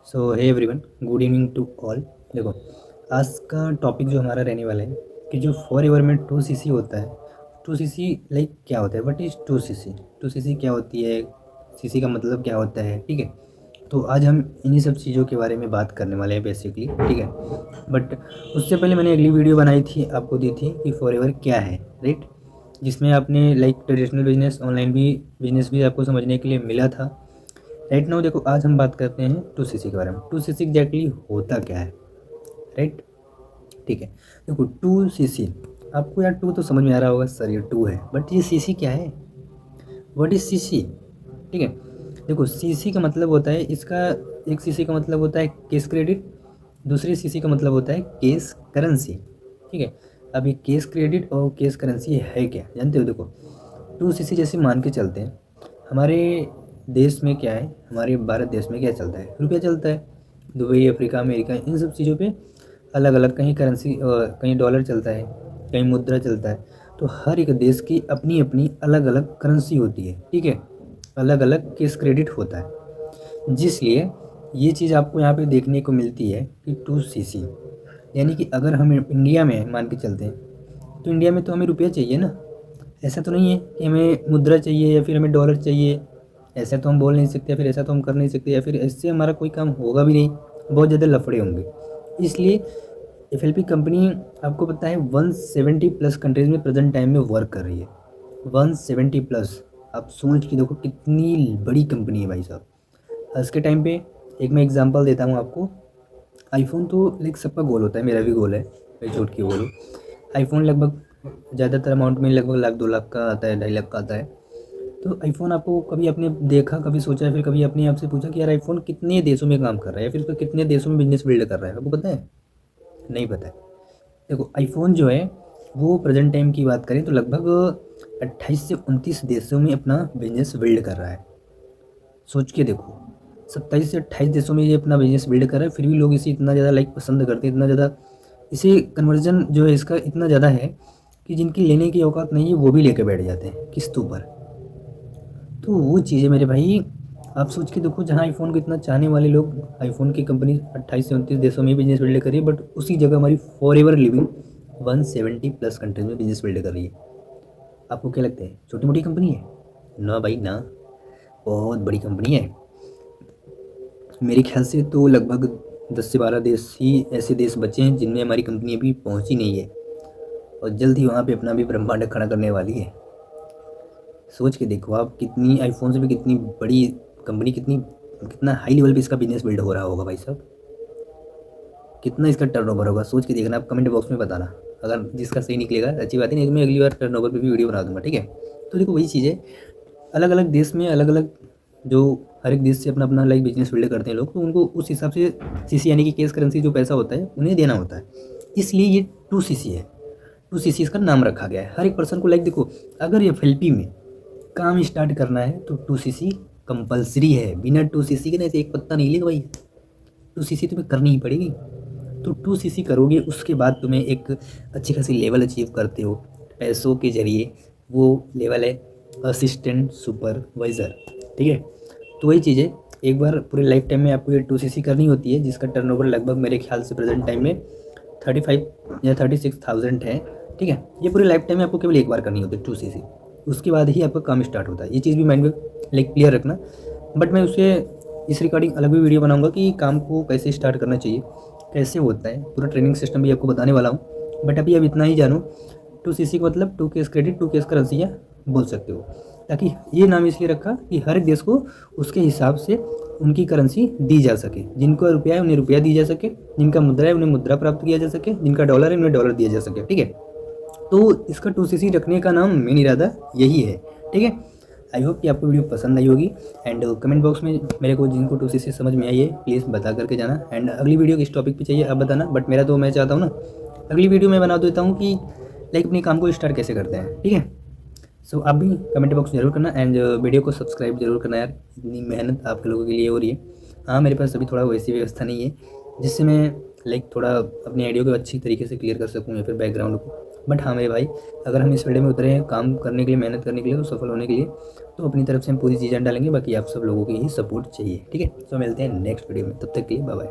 So hey everyone, good evening to all. देखो, आज का टॉपिक जो हमारा रहने वाला है कि जो फॉर एवर में 2cc होता है। 2cc लाइक क्या होता है, वट इज़ 2cc। 2cc क्या होती है, सीसी का मतलब क्या होता है, ठीक है। तो आज हम इन्हीं सब चीज़ों के बारे में बात करने वाले हैं बेसिकली, ठीक है। बट उससे पहले मैंने अगली वीडियो बनाई थी, आपको दी थी कि फॉर एवर क्या है, राइट। जिसमें आपने लाइक ट्रेडिशनल बिजनेस, ऑनलाइन भी बिजनेस भी आपको समझने के लिए मिला था। राइट नाउ देखो, आज हम बात करते हैं 2cc के बारे में। 2cc एग्जैक्टली होता क्या है, राइट। ठीक है, देखो 2cc, आपको यार टू तो समझ में आ रहा होगा, सर ये टू है, बट ये सीसी क्या है, व्हाट इज सीसी। ठीक है, देखो सीसी का मतलब होता है इसका, एक सीसी का मतलब होता है केस क्रेडिट, दूसरी सीसी का मतलब होता है केस करेंसी। ठीक है, अब ये केस क्रेडिट और केस करेंसी है क्या, जानते हो। देखो 2cc जैसे मान के चलते हैं, हमारे देश में क्या है, हमारे भारत देश में क्या चलता है, रुपया चलता है। दुबई, अफ्रीका, अमेरिका, इन सब चीज़ों पे अलग अलग, कहीं करेंसी, कहीं डॉलर चलता है, कहीं मुद्रा चलता है। तो हर एक देश की अपनी अपनी अलग अलग करेंसी होती है, ठीक है, अलग अलग केस क्रेडिट होता है। जिसलिए ये चीज़ आपको यहाँ पे देखने को मिलती है कि 2cc, यानी कि अगर हम इंडिया में मान के चलते हैं, तो इंडिया में तो हमें रुपया चाहिए ना। ऐसा तो नहीं है कि हमें मुद्रा चाहिए या फिर हमें डॉलर चाहिए। ऐसा तो हम बोल नहीं सकते, या फिर ऐसा तो हम कर नहीं सकते, या फिर इससे हमारा कोई काम होगा भी नहीं, बहुत ज़्यादा लफड़े होंगे। इसलिए एफ कंपनी, आपको पता है 170 प्लस कंट्रीज़ में प्रेजेंट टाइम में वर्क कर रही है। 170 प्लस, आप सोच के देखो कितनी बड़ी कंपनी है भाई साहब। आज के टाइम पे एक मैं एग्जांपल देता हूँ आपको। आईफोन तो लाइक सबका गोल होता है, मेरा भी गोल है, मैं झूठ क्यों बोलूँ। आईफोन लगभग ज़्यादातर अमाउंट में लगभग लाख 2 लाख का आता है, 2.5 लाख का आता है। तो आईफोन आपको कभी आपने देखा, कभी सोचा, फिर कभी अपने आप से पूछा कि यार आईफोन कितने देशों में काम कर रहा है, या फिर उसका कितने देशों में बिजनेस बिल्ड कर रहा है, आपको पता है? नहीं पता है। देखो आईफोन जो है वो प्रेजेंट टाइम की बात करें तो लगभग 28 से 29 देशों में अपना बिजनेस बिल्ड कर रहा है। सोच के देखो, 27 से 28 देशों में ये अपना बिजनेस बिल्ड कर रहा है, फिर भी लोग इसे इतना ज़्यादा लाइक पसंद करते हैं, इतना ज़्यादा इसे कन्वर्जन जो है इसका इतना ज़्यादा है कि जिनकी लेने की औकात नहीं है वो भी लेके बैठ जाते हैं किस्तों पर। तो वो चीज़ें मेरे भाई, आप सोच के देखो, जहाँ आईफोन को इतना चाहने वाले लोग, आईफोन की कंपनी 28 से 29 देशों में बिजनेस बिल्ड कर रही है, बट उसी जगह हमारी for ever living 170 plus countries में बिजनेस बिल्ड कर रही है। आपको क्या लगता है छोटी मोटी कंपनी है? ना भाई ना, बहुत बड़ी कंपनी है। मेरे ख्याल से तो लगभग 10 से 12 देश ही ऐसे देश बचे हैं जिनमें हमारी कंपनी अभी पहुंची नहीं है, और जल्द ही वहाँ पे अपना भी ब्रह्मांड खड़ा करने वाली है। सोच के देखो आप, कितनी आईफोन से भी कितनी बड़ी कंपनी, कितनी कितना हाई लेवल पे इसका बिजनेस बिल्ड हो रहा होगा भाई साहब, कितना इसका टर्नओवर होगा। सोच के देखना, आप कमेंट बॉक्स में बताना। अगर जिसका सही निकलेगा अच्छी बात है, नहीं तो मैं अगली बार टर्नओवर पे भी वीडियो बना दूंगा, ठीक है। तो देखो वही चीज़ है, अलग अलग देश में अलग अलग, जो हर एक देश से अपना अपना लाइक बिजनेस बिल्ड करते हैं लोग, तो उनको उस हिसाब से सीसी यानी कि केस करेंसी जो पैसा होता है उन्हें देना होता है। इसलिए ये 2cc है। 2cc इसका नाम रखा गया है हर एक पर्सन को। लाइक देखो, अगर ये एफ में काम स्टार्ट करना है तो 2cc कंपलसरी है। बिना 2cc के ना ऐसे एक पत्ता नहीं लेगा भाई, 2cc तुम्हें करनी ही पड़ेगी। तो 2cc करोगे, उसके बाद तुम्हें एक अच्छी खासी लेवल अचीव करते हो पैसों के जरिए। वो लेवल है असिस्टेंट सुपरवाइज़र, ठीक है। तो वही चीज़ है, एक बार पूरे लाइफ टाइम में आपको ये 2cc करनी होती है, जिसका टर्नओवर लगभग मेरे ख्याल से प्रेजेंट टाइम में 35 या 36,000 है, ठीक है। ये पूरे लाइफ टाइम में आपको केवल एक बार करनी होती है 2cc, उसके बाद ही आपका काम स्टार्ट होता है। ये चीज़ भी माइंड में लाइक क्लियर रखना। बट मैं उससे इस रिगार्डिंग अलग भी वीडियो बनाऊंगा कि काम को कैसे स्टार्ट करना चाहिए, कैसे होता है, पूरा ट्रेनिंग सिस्टम भी आपको बताने वाला हूँ। बट अभी अब इतना ही जानो, 2cc का मतलब 2 केस क्रेडिट 2 केस करेंसी या बोल सकते हो। ताकि ये नाम इसलिए रखा कि हर एक देश को उसके हिसाब से उनकी करेंसी दी जा सके। जिनको रुपया है उन्हें रुपया दी जा सके, जिनका मुद्रा है उन्हें मुद्रा प्राप्त किया जा सके, जिनका डॉलर है उन्हें डॉलर दिया जा सके, ठीक है। तो इसका 2cc रखने का नाम मेन इरादा यही है, ठीक है। आई होप कि आपको वीडियो पसंद आई होगी। एंड कमेंट बॉक्स में मेरे को जिनको 2cc समझ में आई है प्लीज़ बता करके जाना। एंड अगली वीडियो किस टॉपिक पे चाहिए आप बताना। बट मेरा तो मैं चाहता हूँ ना, अगली वीडियो में बना देता हूँ कि लाइक अपने काम को स्टार्ट कैसे करते हैं, ठीक है। सो आप भी कमेंट बॉक्स जरूर करना, एंड वीडियो को सब्सक्राइब जरूर करना यार, इतनी मेहनत आप लोगों के लिए हो रही है। हाँ, मेरे पास अभी थोड़ा वैसी व्यवस्था नहीं है जिससे मैं लाइक थोड़ा अपने आइडियो को अच्छी तरीके से क्लियर कर सकूँ, या फिर बैकग्राउंड को। बट हाँ मेरे भाई, अगर हम इस फील्ड में उतरे हैं काम करने के लिए, मेहनत करने के लिए और सफल होने के लिए, तो अपनी तरफ से हम पूरी चीज़ें डालेंगे। बाकी आप सब लोगों की ही सपोर्ट चाहिए, ठीक है। तो मिलते हैं नेक्स्ट वीडियो में, तब तक के लिए बाय बाय।